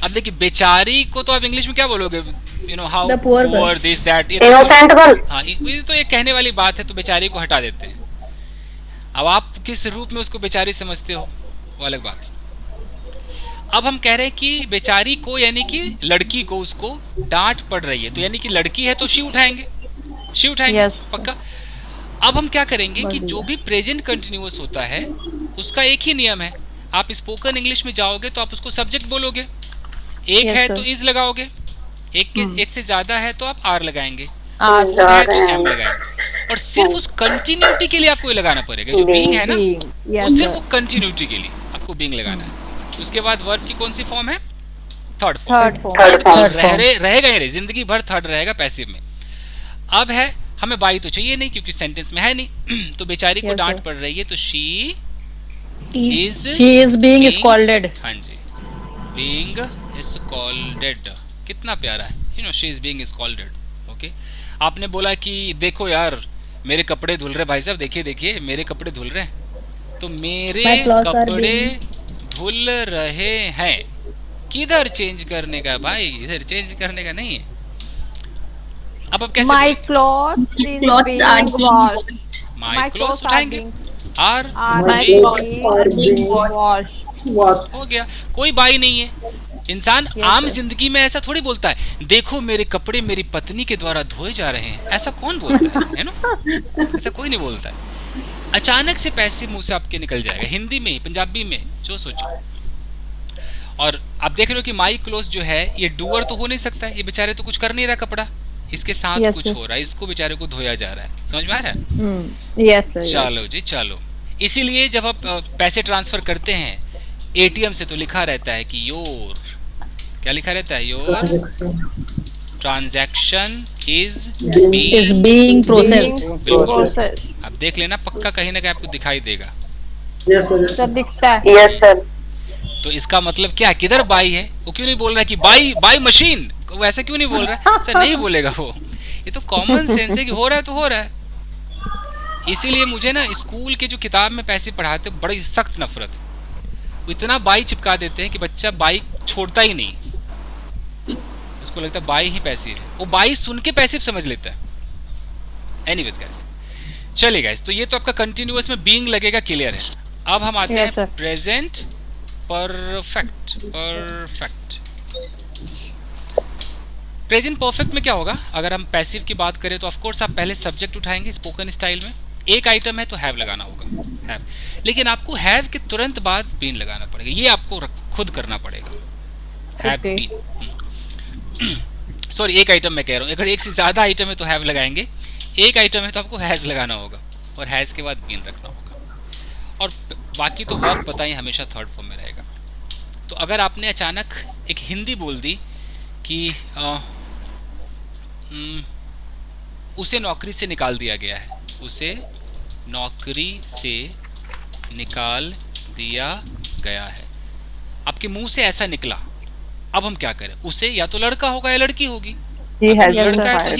अब देखिए, बेचारी को तो आप इंग्लिश में क्या बोलोगे, you know how The poor girl। Poor this that. Innocent girl. हाँ, ये तो एक कहने वाली बात है, तो बेचारी को हटा देते हैं। अब आप किस रूप में उसको बेचारी समझते हो, वो अलग बात है। अब हम कह रहे हैं कि बेचारी को यानी कि लड़की को उसको डांट पड़ रही है, तो यानी कि लड़की है तो शी उठाएंगे, शी उठाएंगे Yes। पक्का। अब हम क्या करेंगे कि जो भी प्रेजेंट कंटिन्यूअस होता है उसका एक ही नियम है, आप स्पोकन इंग्लिश में जाओगे तो आप उसको सब्जेक्ट बोलोगे, एक Yes, है sir। तो इज लगाओगे, एक से ज्यादा है तो आप आर लगाएंगे, आर खुद है तो एम लगाएंगे। और सिर्फ उस कंटिन्यूटी के लिए आपको ये लगाना पड़ेगा, जो बीइंग है ना, वो सिर्फ वो कंटिन्यूटी के लिए आपको बीइंग लगाना है। उसके बाद वर्ब की कौन सी फॉर्म है, थर्ड थर्ड फॉर्म। फॉर्म। रहेगा ही, जिंदगी भर थर्ड रहेगा पैसिव में। अब है, हमें बाई तो चाहिए नहीं क्योंकि सेंटेंस में है नहीं, तो बेचारी को Yes, डांट sir। पड़ रही है तो she is, She is being scolded। हाँ जी, बीइंग स्कॉल्डेड, कितना प्यारा है, you know, she is being scolded. Okay, आपने बोला कि देखो यार मेरे कपड़े धुल रहे, भाई साहब देखिए देखिए मेरे कपड़े धुल रहे हैं, तो मेरे My clothes are कपड़े being- धुल रहे हैं, किधर चेंज करने का भाई, इधर चेंज करने का नहीं है। अब कैसे my clothes is Clothes are being being washed, my clothes उठाएंगे, आर are being washed। हो गया, कोई बाई नहीं है। इंसान आम जिंदगी में ऐसा थोड़ी बोलता है, देखो मेरे कपड़े मेरी पत्नी के द्वारा धोए जा रहे हैं, ऐसा कौन बोलता है ना, ऐसा कोई नहीं बोलता है। अचानक से पैसे मुंह से आपके निकल जाएगा, हिंदी में, पंजाबी में, जो सोचो। और आप देख रहे हो कि माई क्लोथ जो है ये डूअर तो हो नहीं सकता है, ये बेचारे तो कुछ कर नहीं रहा, कपड़ा इसके साथ Yes, कुछ sir। हो रहा है, इसको बेचारे को धोया जा रहा है, समझ में आ रहा है। Yes sir. चलो जी चलो। इसीलिए जब आप पैसे ट्रांसफर करते हैं एटीएम से तो लिखा रहता है कि योर, क्या लिखा रहता है, your transaction Is being processed। Process. आप देख लेना, पक्का कहीं ना कहीं आपको दिखाई देगा। सर दिखता है। Yes sir. तो इसका मतलब क्या, किधर बाई है, वो क्यों नहीं बोल रहा है कि बाई बाई मशीन, वो ऐसा क्यों नहीं बोल रहा है, सर नहीं बोलेगा वो, ये तो कॉमन सेंस है कि हो रहा है तो हो रहा है। इसीलिए मुझे ना स्कूल के जो किताब में पैसे पढ़ाते बड़ी सख्त नफरत है, वो इतना बाई चिपका देते हैं कि बच्चा बाई छोड़ता ही नहीं, उसको लगता है बाई ही पैसिव है, वो बाई सुन के पैसिव समझ लेता है। एनीवेज गाइस, चलिए गाइस, तो ये तो आपका कंटिन्यूअस में बीइंग लगेगा, क्लियर है। अब हम आते हैं प्रेजेंट परफेक्ट। प्रेजेंट परफेक्ट में क्या होगा, अगर हम पैसिव की बात करें तो ऑफ कोर्स आप पहले सब्जेक्ट उठाएंगे स्पोकन स्टाइल में, एक आइटम है तो हैव लगाना होगा, हैव, लेकिन आपको हैव के तुरंत बाद बीन लगाना पड़ेगा, ये आपको खुद करना पड़ेगा। हैव बीन, सॉरी एक आइटम मैं कह रहा हूँ, अगर एक से ज़्यादा आइटम है तो हैव लगाएंगे, एक आइटम है तो आपको हैज़ लगाना होगा और हैज़ के बाद बीन रखना होगा, और बाकी तो वर्ब पता ही हमेशा थर्ड फॉर्म में रहेगा। तो अगर आपने अचानक एक हिंदी बोल दी कि उसे नौकरी से निकाल दिया गया है, उसे नौकरी से निकाल दिया गया है, आपके मुंह से ऐसा निकला, अब हम क्या करें, उसे या तो लड़का होगा या लड़की होगी, लड़का है तो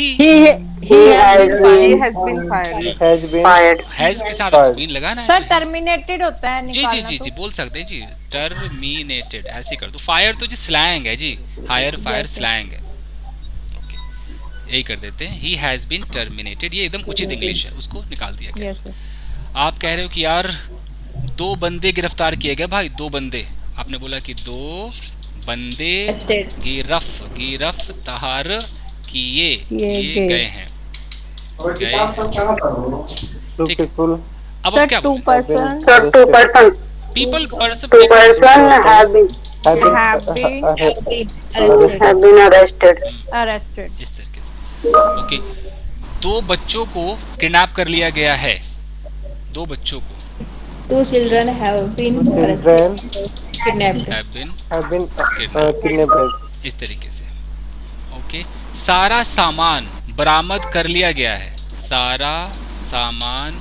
हैज के साथ बीन लगाना है। सर टर्मिनेटेड होता है, जी जी जी जी बोल सकते हैं जी, टर्मिनेटेड ऐसे कर दो। फायर तो जी स्लैंग है जी, हायर फायर स्लैंग है, ओके यही कर देते हैं, ही हैज बीन टर्मिनेटेड, ये एकदम उचित इंग्लिश है, उसको निकाल दिया गया। आप कह रहे हो कि यार 2 बंदे गिरफ्तार किए गए, भाई 2 बंदे, आपने बोला कि 2 बंदे गिरफ्तार किए गए हैं, ठीक है। अब हम क्या people person have been arrested. इस तरीके से, ओके। 2 बच्चों को किडनैप कर लिया गया है, 2 बच्चों को, 2 children have been kidnapped. इस तरीके से, ओके। सारा सामान बरामद कर लिया गया है, सारा सामान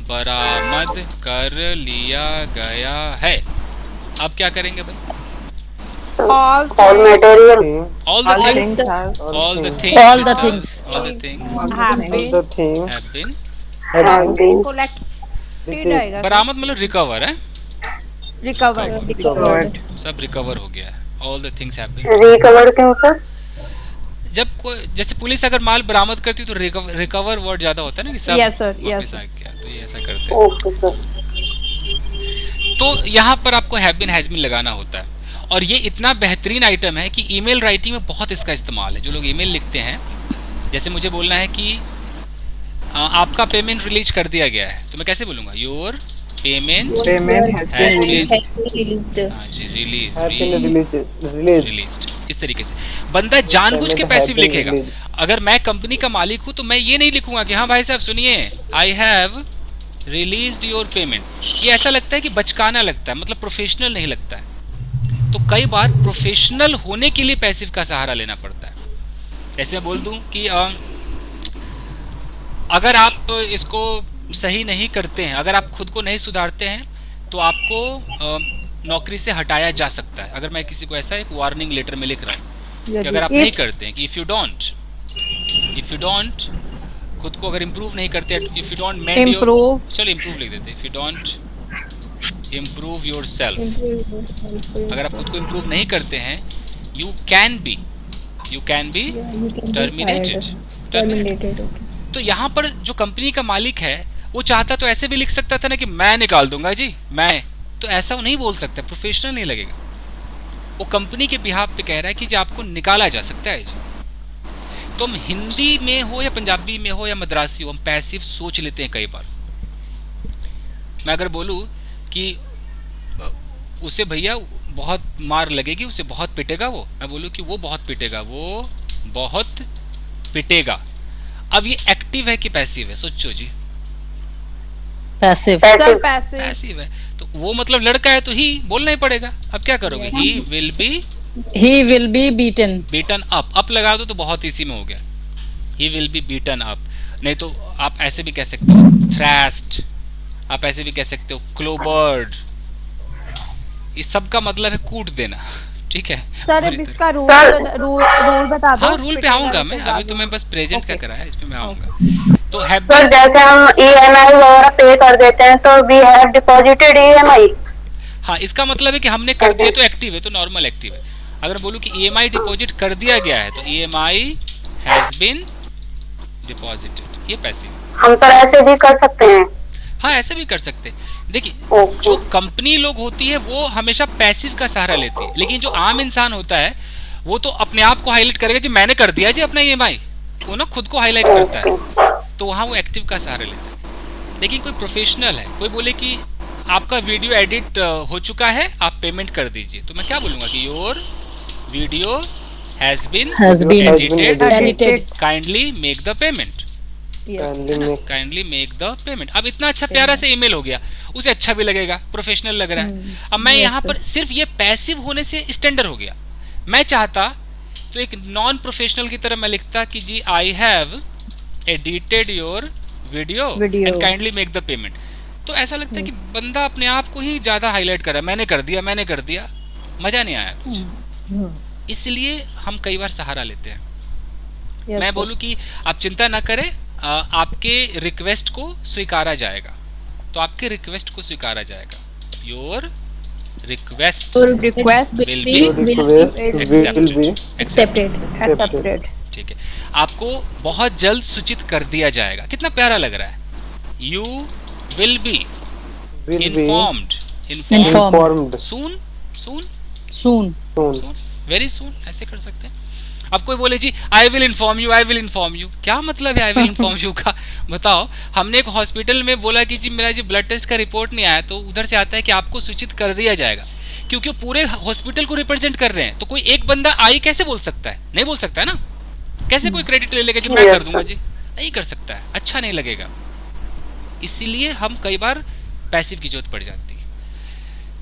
बरामद कर लिया गया है, अब क्या करेंगे भाई, All material. all the things have been collected, बरामद मतलब रिकवर है, recovered, सब रिकवर हो गया है, all the things have been Recover क्यों सर? जब कोई जैसे पुलिस अगर माल बरामद करती तो रिकवर वर्ड ज्यादा होता है ना कि सब Yes, sir, yes, वापस आ गया, तो ये ऐसा करते हैं। Okay sir. तो यहाँ पर आपको हैव बीन हैज बीन लगाना होता है, और ये इतना बेहतरीन आइटम है कि ईमेल राइटिंग में बहुत इसका इस्तेमाल है। जो लोग ईमेल लिखते हैं, जैसे मुझे बोलना है कि आपका पेमेंट रिलीज कर दिया गया है, तो मैं कैसे बोलूँगा, your payment has been released, इस तरीके से। बंदा जानबूझ के पैसिव लिखेगा, अगर मैं कंपनी का मालिक हूँ तो मैं ये नहीं लिखूंगा कि हाँ भाई साहब सुनिए, I have released your payment, ये ऐसा लगता है कि बचकाना लगता है, मतलब प्रोफेशनल नहीं लगता है। तो कई बार प्रोफेशनल होने के लिए पैसिव का सहारा लेना पड़ता है। ऐसे मैं बोल दूं कि अगर आप इसको सही नहीं करते हैं, अगर आप खुद को नहीं सुधारते हैं, तो आपको नौकरी से हटाया जा सकता है। अगर मैं किसी को ऐसा एक वार्निंग लेटर में लिख रहा हूँ कि अगर आप नहीं करते हैं, कि इफ़ यू डोंट खुद को अगर इम्प्रूव नहीं करते, if you don't mend your, चलो इम्प्रूव लिख देते, if you don't improve your self, अगर आप खुद को इम्प्रूव नहीं करते हैं, यू कैन बी टर्मिनेटेड। तो यहाँ पर जो कंपनी का मालिक है वो चाहता तो ऐसे भी लिख सकता था ना कि मैं निकाल दूंगा जी, मैं, तो ऐसा वो नहीं बोल सकता, प्रोफेशनल नहीं लगेगा। वो कंपनी के बिहाफ पे कह रहा है कि जी आपको निकाला जा सकता है जी। तो हम हिंदी में हो या पंजाबी में हो या मद्रासी हो, हम पैसिव सोच लेते हैं कई बार। मैं अगर बोलूँ कि उसे भैया बहुत मार लगेगी, उसे बहुत पिटेगा वो, मैं बोलूँ कि वो बहुत पिटेगा। अब ये एक्टिव है कि पैसिव है, सोचो जी। पैसिव है, तो वो मतलब लड़का है तो ही बोलना ही पड़ेगा। अब क्या करोगे, he will be beaten up लगा दो तो बहुत इसी में हो गया, he will be beaten up. नहीं तो आप ऐसे भी कह सकते हो थ्रैश्ड, आप ऐसे भी कह सकते हो क्लोबर्ड, इस सब का मतलब है कूट देना, ठीक है। सर इसका रूल बता दो। हाँ, रूल पे आऊंगा मैं, अभी तो मैं बस प्रेजेंट का कराया, इस पे मैं आऊंगा। तो सर जैसे हम EMI वगैरह पे कर देते हैं तो वी हैव डिपॉजिटेड EMI। हाँ, इसका मतलब है कि हमने कर दिया तो एक्टिव है, तो नॉर्मल एक्टिव है। अगर बोलूँ कि EMI डिपॉजिट कर दिया गया है तो EMI हैज बीन डिपॉजिटेड, ये पैसिव। हम सर ऐसे भी कर सकते हैं। हाँ, ऐसा भी कर सकते हैं। देखिए, ओके। जो कंपनी लोग होती है वो हमेशा पैसिव का सहारा लेती है, लेकिन जो आम इंसान होता है वो तो अपने आप को हाईलाइट करेगा जी, मैंने कर दिया जी अपना EMI, वो ना खुद को हाईलाइट करता है, तो वहाँ वो एक्टिव का सहारा लेता है। लेकिन कोई प्रोफेशनल है, कोई बोले कि आपका वीडियो एडिट हो चुका है, आप पेमेंट कर दीजिए, तो मैं क्या बोलूँगा कि your video has been edited, kindly make the payment, kindly make the payment. अब इतना अच्छा प्यारा से ईमेल हो गया, उसे अच्छा भी लगेगा, प्रोफेशनल लग रहा है। अब मैं यहाँ पर सिर्फ ये पैसिव होने से स्टैंडर्ड हो गया। मैं चाहता तो एक नॉन प्रोफेशनल की तरह मैं लिखता कि ji I have edited your video and kindly make the payment. तो ऐसा लगता है कि बंदा अपने आप को ही ज्यादा हाईलाइट कर रहा है, मैंने कर दिया, मजा नहीं आया कुछ। इसलिए हम कई बार सहारा लेते हैं। मैं बोलूं कि आप चिंता ना करें, आपके रिक्वेस्ट को स्वीकारा जाएगा, तो आपके रिक्वेस्ट को स्वीकारा जाएगा, your request will be accepted. ठीक है, आपको बहुत जल्द सूचित कर दिया जाएगा। कितना प्यारा लग रहा है, you will be informed soon, very soon, ऐसे कर सकते हैं। अब कोई बोले जी आई विल इन्फॉर्म यू, क्या मतलब है आई विल इन्फॉर्म यू का? बताओ, हमने एक हॉस्पिटल में बोला कि जी मेरा जी ब्लड टेस्ट का रिपोर्ट नहीं आया, तो उधर से आता है कि आपको सूचित कर दिया जाएगा, क्योंकि पूरे हॉस्पिटल को रिप्रेजेंट कर रहे हैं। तो कोई एक बंदा आई कैसे बोल सकता है? नहीं बोल सकता है ना। कैसे कोई क्रेडिट ले लेगा जी मैं कर दूंगा जी? नहीं कर सकता है, अच्छा नहीं लगेगा। इसीलिए हम कई बार पैसिव की जरूरत पड़ जाती है।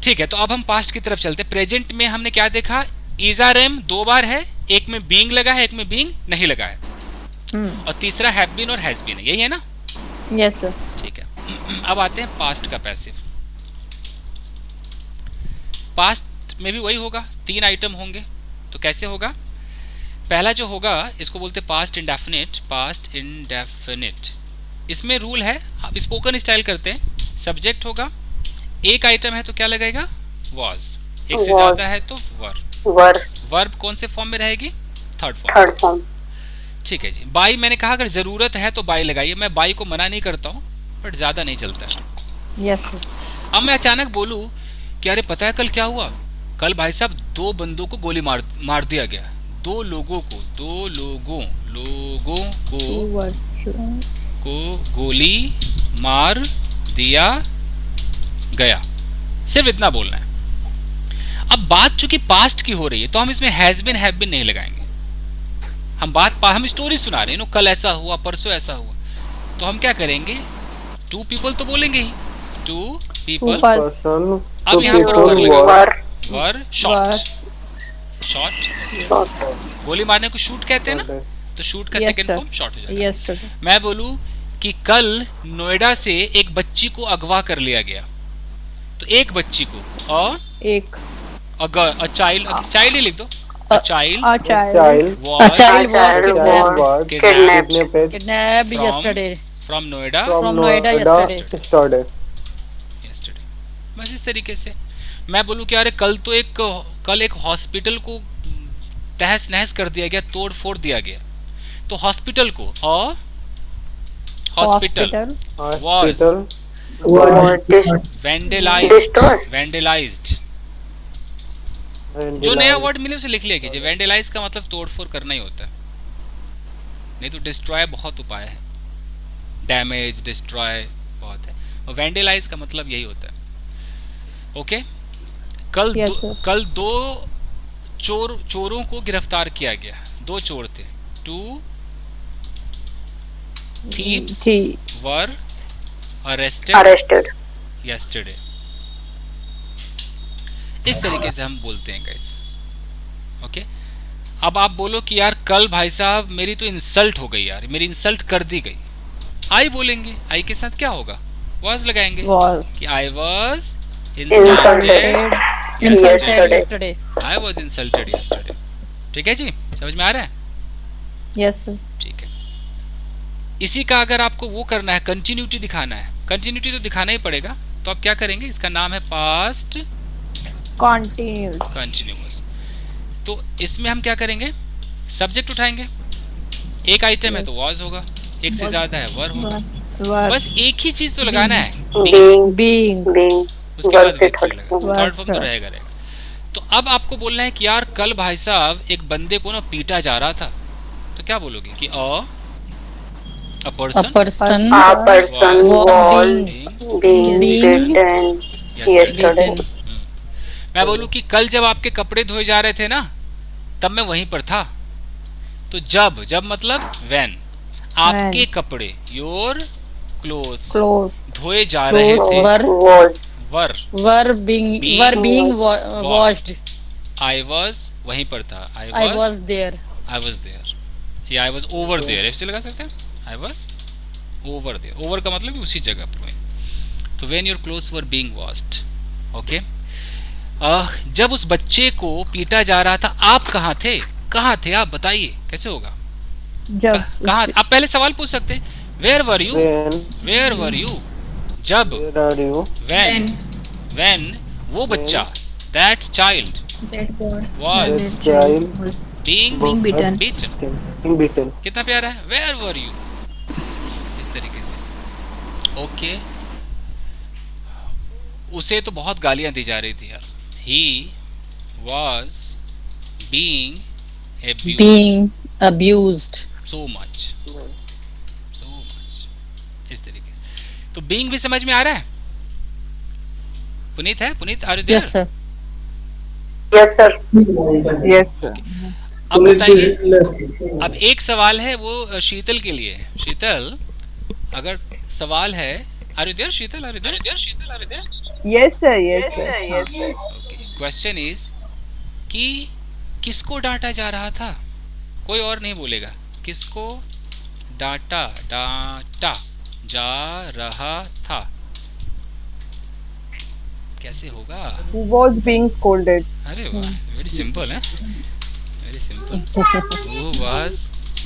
ठीक है, तो अब हम पास्ट की तरफ चलते। प्रेजेंट में हमने क्या देखा, इज आर एम 2 बार है, एक में बीइंग लगा है, एक में बीइंग नहीं लगा है, और तीसरा हैव बीन और हैज बीन है, यही है ना? Yes sir. ठीक है, अब आते हैं पास्ट का पैसिव। पास्ट में भी वही होगा, 3 आइटम होंगे। तो कैसे होगा? पहला जो होगा इसको बोलते हैं पास्ट इंडेफिनिट। इसमें रूल है, आप स्पोकन स्टाइल करते हैं, सब्जेक्ट होगा, एक आइटम है तो क्या लगेगा, वॉज, एक से ज्यादा है तो वर्ब कौन से फॉर्म में रहेगी, थर्ड फॉर्म। ठीक है जी। बाई मैंने कहा अगर जरूरत है तो बाई लगाइए, मैं बाई को मना नहीं करता हूँ, बट ज्यादा नहीं चलता है। यस। अब मैं अचानक बोलूं कि अरे पता है कल क्या हुआ, कल भाई साहब 2 बंदों को गोली मार दिया गया, 2 लोगों को गोली मार दिया गया, सिर्फ इतना बोलना है। अब बात चूंकि पास्ट की हो रही है तो हम इसमें हैज बीन हैव बीन नहीं लगाएंगे। हम स्टोरी सुना रहे हैं ना, कल ऐसा हुआ, परसों ऐसा हुआ, तो हम क्या करेंगे, 2 पीपल तो बोलेंगे ही, 2 पीपल। अब यहाँ पर वर लगेगा, वर शॉट। गोली मारने को शूट कहते हैं ना, तो शूट का सेकंड फॉर्म शॉट हो जाएगा। Yes sir. मैं बोलूं कि कल नोएडा से एक बच्ची को अगवा कर लिया गया, तो एक बच्ची को, और एक चाइल्ड ही लिख दो, child was kidnapped yesterday from Noida yesterday। बस इस तरीके से मैं बोलूं कि अरे कल एक हॉस्पिटल को तहस नहस कर दिया गया, तोड़ फोड़ दिया गया, तो हॉस्पिटल को, और हॉस्पिटल was vandalized। जो नया वर्ड मिले उसे लिख लिया कीजिए। वैंडलाइज का मतलब तोड़फोड़ करना ही होता है, नहीं तो डिस्ट्रॉय बहुत उपाय है, डैमेज डिस्ट्रॉय बहुत है, और वैंडलाइज का मतलब यही होता है। ओके, कल 2 चोरों को गिरफ्तार किया गया, 2 चोर थे, 2 thieves were arrested yesterday। इस तरीके से हम बोलते हैं गाइस। ओके, अब आप बोलो कि यार कल भाई साहब मेरी तो इंसल्ट हो गई यार, मेरी इंसल्ट कर दी गई, आई बोलेंगे, आई के साथ क्या होगा, वाज लगाएंगे कि I was insulted yesterday, I was insulted yesterday। ठीक है जी, समझ में आ रहा है? Yes sir. ठीक है, इसी का अगर आपको वो करना है, कंटिन्यूटी दिखाना है, कंटिन्यूटी तो दिखाना ही पड़ेगा, तो आप क्या करेंगे, इसका नाम है पास्ट कंटिन्यूअस। तो इसमें हम क्या करेंगे, सब्जेक्ट उठाएंगे, एक आइटम है तो वाज होगा, एक से ज्यादा है वर होगा, बस एक ही चीज तो लगाना है, being उसके बाद थर्ड फॉर्म तो रहेगा। तो अब आपको बोलना है कि यार कल भाई साहब एक बंदे को ना पीटा जा रहा था, तो क्या बोलोगे कि a person was being beaten yesterday. मैं बोलूं कि कल जब आपके कपड़े धोए जा रहे थे ना, तब मैं वहीं पर था। तो जब मतलब when, आपके कपड़े योर क्लोथ्स धोए जा रहे थे, were being washed. I was वहीं पर था, I was there. या I was over there, ऐसे लगा सकते हैं, I was over there. Over का मतलब उसी जगह पर। तो when your clothes were being washed, okay? जब उस बच्चे को पीटा जा रहा था, आप कहाँ थे आप बताइए, कैसे होगा? कहाँ? आप पहले सवाल पूछ सकते हैं, where were you? जब, when वो बच्चा, that child was being beaten. कितना प्यारा है, where were you? इस तरीके से, ओके। उसे तो बहुत गालियां दी जा रही थी यार। He was being abused so much, इस तरीके से। तो being भी समझ में आ रहा है? पुनीत है? Puneet, are you there? Yes sir. अब बताइए, अब एक सवाल है वो शीतल के लिए। शीतल, अगर सवाल है, are you there Sheetal? Yes sir. Okay, question is कि किसको डांटा जा रहा था? कोई और नहीं बोलेगा, किसको डांटा जा रहा था, कैसे होगा? Who was being scolded? अरे वाह, वेरी सिंपल है, very simple. Who was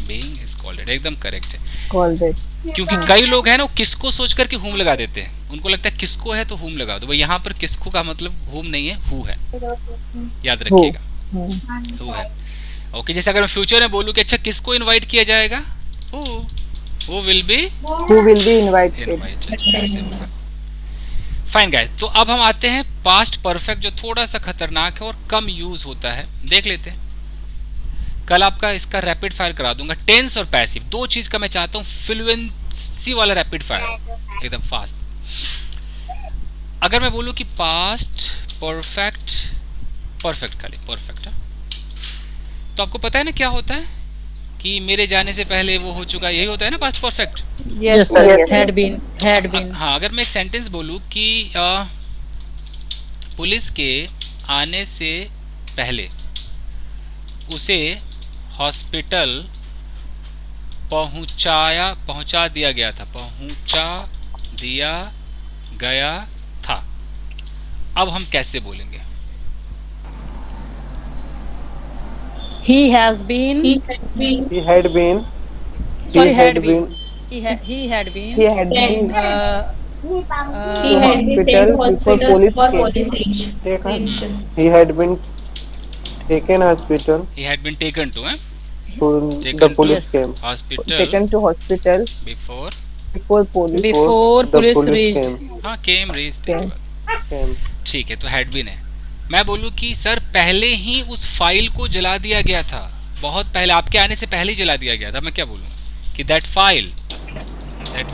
being scolded, एकदम करेक्ट है। Scolded. क्योंकि कई लोग हैं ना, किसको सोच करके हुम लगा देते हैं, उनको लगता है किसको है तो हुम लगा दो। भाई यहाँ पर किसको का मतलब हुम नहीं है, हु है, याद रखिएगा, हु है। ओके, जैसे अगर मैं फ्यूचर में बोलूं कि अच्छा किसको इनवाइट किया जाएगा, हु विल बी इनवाइटेड। ऐसे होगा। फाइन गाइस, तो अब हम आते हैं पास्ट परफेक्ट, जो थोड़ा सा खतरनाक है और कम यूज होता है, देख लेते हैं। कल आपका इसका रैपिड फायर करा दूंगा, टेंस और पैसिव, दो चीज का मैं चाहता हूँ, फ्लुएंसी वाला रैपिड फायर एकदम फास्ट। अगर मैं बोलूं कि पास्ट परफेक्ट खाली परफेक्ट है, तो आपको पता है ना क्या होता है कि मेरे जाने से पहले वो हो चुका, यही होता है ना past perfect. Yes sir. Had been. हाँ, अगर मैं एक सेंटेंस बोलूं कि पुलिस के आने से पहले उसे हॉस्पिटल पहुंचा दिया गया था, अब हम कैसे बोलेंगे? He had been taken hospital. He had been taken to The police came. hospital Taken to hospital before before the police reached. came. हाँ, came reached Came. Came. ठीक है, तो had been है। मैं बोलूँ कि सर पहले ही उस फाइल को जला दिया गया था, बहुत पहले, आपके आने से पहले ही जला दिया गया था। मैं क्या बोलूँ कि that file That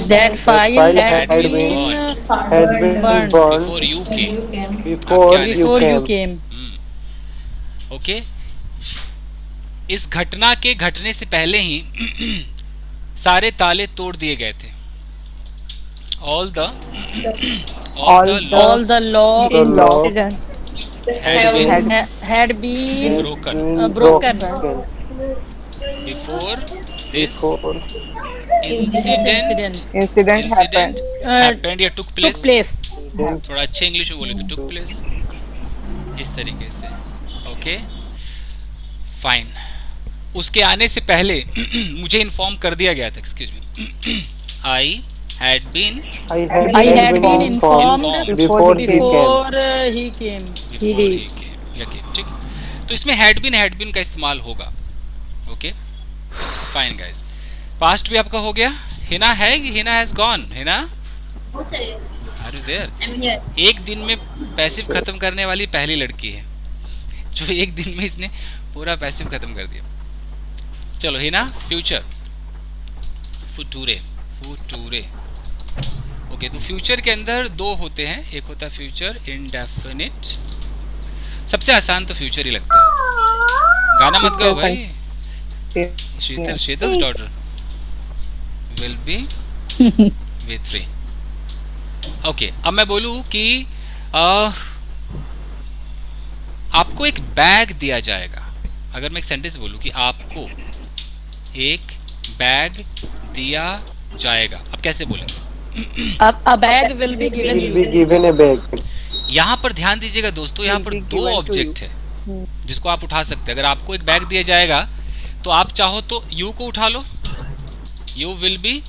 had file had been been burned burned before you came। before you came. Okay, इस घटना के घटने से पहले ही सारे ताले तोड़ दिए गए थे। all the laws had been broken broken before this Before incident incident happened. happened या took took place। place. थोड़ा अच्छे इंग्लिश में बोले तो took place, इस तरीके से। ओके फाइन, उसके आने से पहले मुझे इन्फॉर्म कर दिया गया था, excuse me, I had been informed before he came. ठीक। तो इसमें had been का इस्तेमाल होगा। ओके फाइन गाइस, पास्ट भी आपका हो गया, हिना है कि Heena has gone? Heena, are you there? एक दिन में पैसिव खत्म करने वाली पहली लड़की है जो एक दिन में इसने पूरा पैसिव खत्म कर दिया। चलो हिना, फ्यूचर, फुटूरे, फुटूरे। ओके, तो फ्यूचर के अंदर दो होते हैं, एक होता है फ्यूचर इंडेफिनिट। सबसे आसान तो फ्यूचर ही लगता है। गाना मत गाओ भाई। Sheetal, Sheetal daughter will be with 3। Okay, अब मैं बोलूं कि आपको एक बैग दिया जाएगा। अगर मैं एक सेंटेंस बोलूं कि आपको एक बैग दिया जाएगा, अब कैसे बोलेंगे? A bag will be given Will you. be given a bag. यहाँ पर ध्यान दीजिएगा दोस्तों, यहाँ पर दो ऑब्जेक्ट है जिसको आप उठा सकते हैं। अगर आपको एक बैग दिया जाएगा तो आप चाहो तो यू को उठा लो, you will be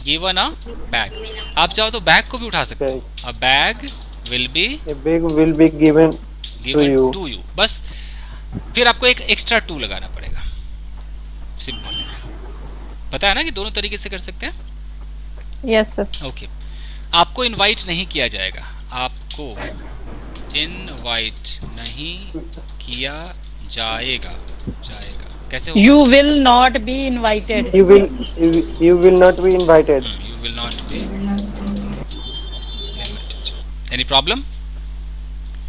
given a bag. आप चाहो तो बैग को भी उठा सकते हो, a bag will be A bag will be given given to you. बस फिर आपको एक एक्स्ट्रा टू लगाना पड़ेगा। सिंपल, पता है ना कि दोनों तरीके से कर सकते हैं। Yes sir. ओके, आपको इनवाइट नहीं किया जाएगा, आपको इनवाइट नहीं किया जाएगा, जाएगा कैसे होगा? You will not be invited. You will not be invited. You will not be invited. Any problem?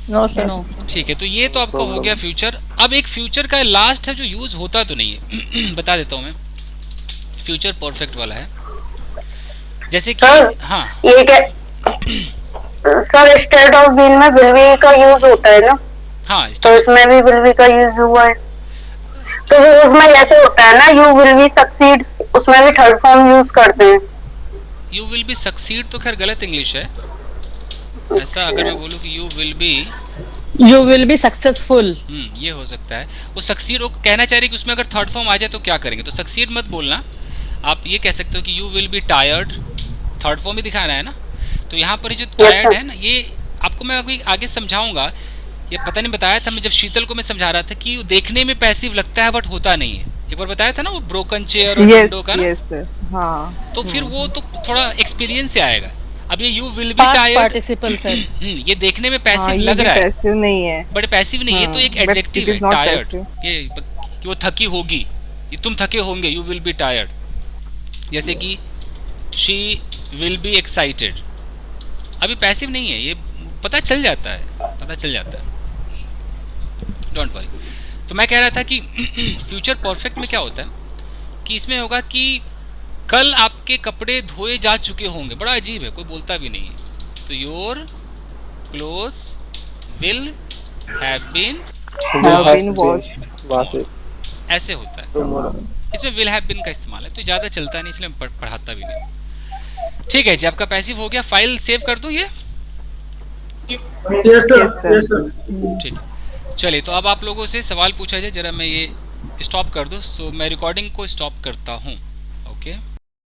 No sir. No. ठीक है, तो ये तो आपका हो गया फ्यूचर। अब एक फ्यूचर का लास्ट है जो यूज होता तो नहीं है बता देता हूँ मैं। फ्यूचर परफेक्ट वाला है, जैसे कि सर, हाँ ये क्या सर, स्टेट ऑफ बीइंग में विल बी का यूज होता है ना, हाँ, तो इसमें भी विल बी का यूज हुआ है। तो वो उसमें ऐसे होता है ना, यू विल बी सक्सीड, उसमें भी थर्ड फॉर्म यूज करते हैं। यू विल बी सक्सीड तो खैर गलत इंग्लिश है। ऐसा अगर मैं बोलूँ कि You will be successful. ये हो सकता है। वो सक्सीड, वो कहना चाह रही है कि उसमें अगर थर्ड फॉर्म आ जाए तो क्या करेंगे, तो सक्सीड मत बोलना, आप ये कह सकते हो कि you will be tired. Third form ही दिखाना है ना, तो यहाँ पर जो टायर्ड है ना, ये आपको मैं अभी आगे समझाऊंगा। ये पता नहीं बताया था मैं जब शीतल को मैं समझा रहा था कि देखने में पैसिव लगता है बट होता नहीं है। एक बार बताया था ना वो ब्रोकन चेयर और विंडो का ना। हाँ। तो फिर वो तो थोड़ा एक्सपीरियंस से आएगा। अब ये you will B Past tired participle sir. ये देखने में पैसिव लग रहा है, पैसिव नहीं है। बट पैसिव नहीं, ये तो एक but एडजेक्टिव it है, is not टायर्ड। passive. ये कि वो थकी होगी, ये तुम थके होंगे, यू विल बी टायर्ड। जैसे कि शी विल बी एक्साइटेड, अभी पैसिव नहीं है, ये पता चल जाता है, पता चल जाता है, डोंट वरी। तो मैं कह रहा था कि फ्यूचर परफेक्ट में क्या होता है कि इसमें होगा कि कल आपके कपड़े धोए जा चुके होंगे। बड़ा अजीब है, कोई बोलता भी नहीं है। तो your clothes will have been ऐसे होता है। इसमें विल हैव बीन का इस्तेमाल है, तो ज़्यादा चलता नहीं, इसलिए मैं पढ़ाता भी नहीं। ठीक है जी, आपका पैसिव हो गया। फाइल सेव कर दूँ ये? Yes sir. ठीक है, चलिए तो अब आप लोगों से सवाल पूछा जाए। जरा मैं ये स्टॉप कर दूँ, सो मैं रिकॉर्डिंग को स्टॉप करता हूँ।